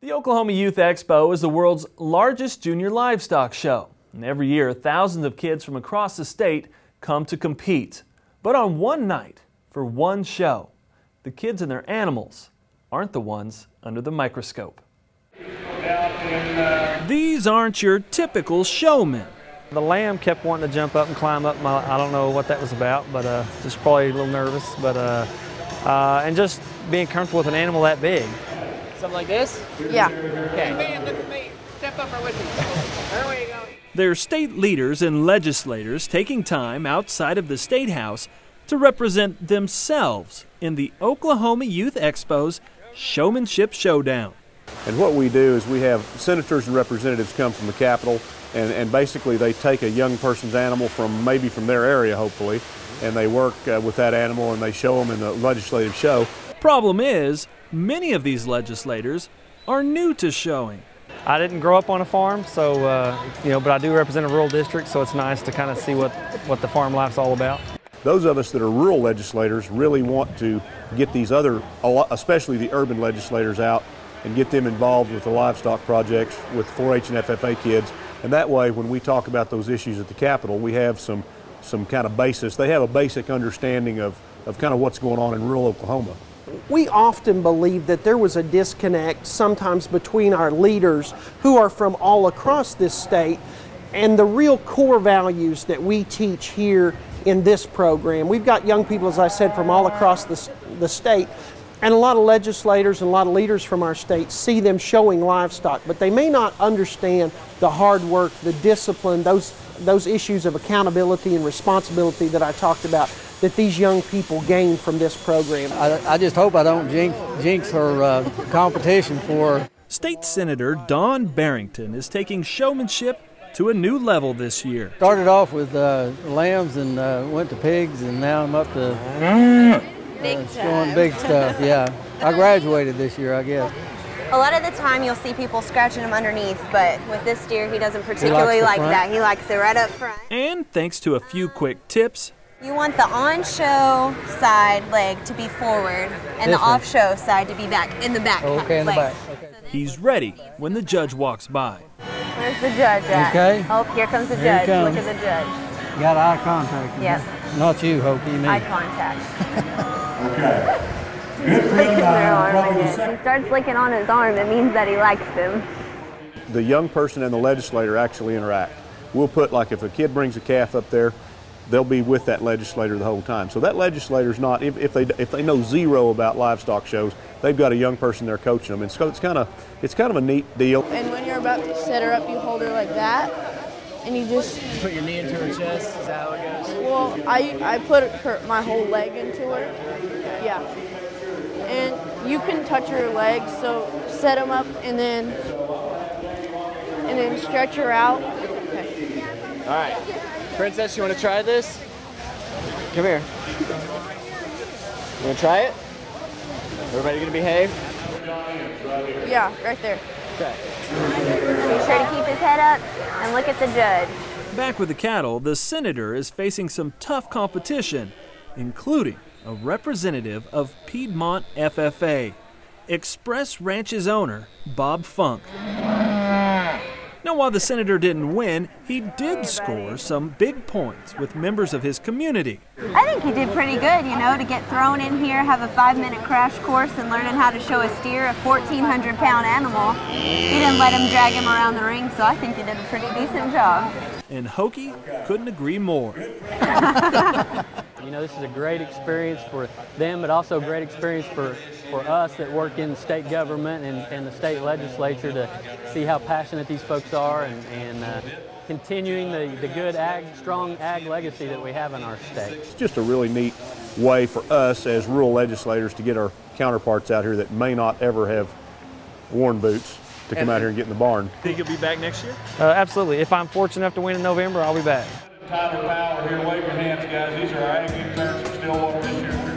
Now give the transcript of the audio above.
The Oklahoma Youth Expo is the world's largest junior livestock show. And every year, thousands of kids from across the state come to compete. But on one night, for one show, the kids and their animals aren't the ones under the microscope. These aren't your typical showmen. The lamb kept wanting to jump up and climb up. I don't know what that was about, but just probably a little nervous. But and just being comfortable with an animal that big. Something like this? Yeah. Okay. Man, look at me. Step up right with me. There we go. They're state leaders and legislators taking time outside of the State House to represent themselves in the Oklahoma Youth Expos Showmanship Showdown. And what we do is we have senators and representatives come from the Capitol, and basically they take a young person's animal from maybe from their area, hopefully, and they work with that animal and they show them in the legislative show. Problem is, many of these legislators are new to showing. I didn't grow up on a farm, so but I do represent a rural district, so it's nice to kind of see what the farm life's all about. Those of us that are rural legislators really want to get these other, especially the urban legislators, out and get them involved with the livestock projects with 4-H and FFA kids. And that way, when we talk about those issues at the Capitol, we have some kind of basis. They have a basic understanding of kind of what's going on in rural Oklahoma. We often believe that there was a disconnect sometimes between our leaders who are from all across this state and the real core values that we teach here in this program. We've got young people, as I said, from all across the state, and a lot of legislators and a lot of leaders from our state see them showing livestock, but they may not understand the hard work, the discipline, those issues of accountability and responsibility that I talked about that these young people gain from this program. I just hope I don't jinx her competition for her. State Senator Dawn Barrington is taking showmanship to a new level this year. Started off with lambs and went to pigs, and now I'm up to showing big stuff. Yeah, I graduated this year, I guess. A lot of the time you'll see people scratching him underneath, but with this deer he doesn't particularly like that. He likes it right up front. And thanks to a few quick tips, you want the on-show side leg to be forward and the off-show side to be back in the back. Okay, in the back. Okay. He's ready when the judge walks by. Where's the judge at? Okay. Oh, here comes the judge. Look at the judge. You got eye contact. Yep. Not you, Hokey, me. Eye contact. He's licking their arm again. He starts licking on his arm. It means that he likes him. The young person and the legislator actually interact. We'll put, like, if a kid brings a calf up there, they'll be with that legislator the whole time. So that legislator's not, if they know zero about livestock shows, they've got a young person there coaching them. And so it's kind of a neat deal. And when you're about to set her up, you hold her like that, and you just Put your knee into her chest. Is that how it goes? well, I put my whole leg into her. Yeah. And you can touch her legs, so set them up and then stretch her out. Okay. All right. Princess, you want to try this? Come here. You want to try it? Everybody going to behave? Yeah, right there. Okay. Be sure to keep his head up and look at the judge. Back with the cattle, the senator is facing some tough competition, including a representative of Piedmont FFA, Express Ranch's owner, Bob Funk. Now, while the senator didn't win, he did score some big points with members of his community. I think he did pretty good, to get thrown in here, have a 5-minute crash course and learning how to show a steer, a 1,400-pound animal. He didn't let him drag him around the ring, so I think he did a pretty decent job. And Hokey couldn't agree more. This is a great experience for them, but also a great experience for us that work in state government and the state legislature to see how passionate these folks are and continuing the good strong ag legacy that we have in our state. It's just a really neat way for us as rural legislators to get our counterparts out here that may not ever have worn boots to come out here and get in the barn. Think you'll be back next year? Absolutely. If I'm fortunate enough to win in November, I'll be back. Tyler Powell here, wave your hands, guys. These are our ag interns from Stillwater this year.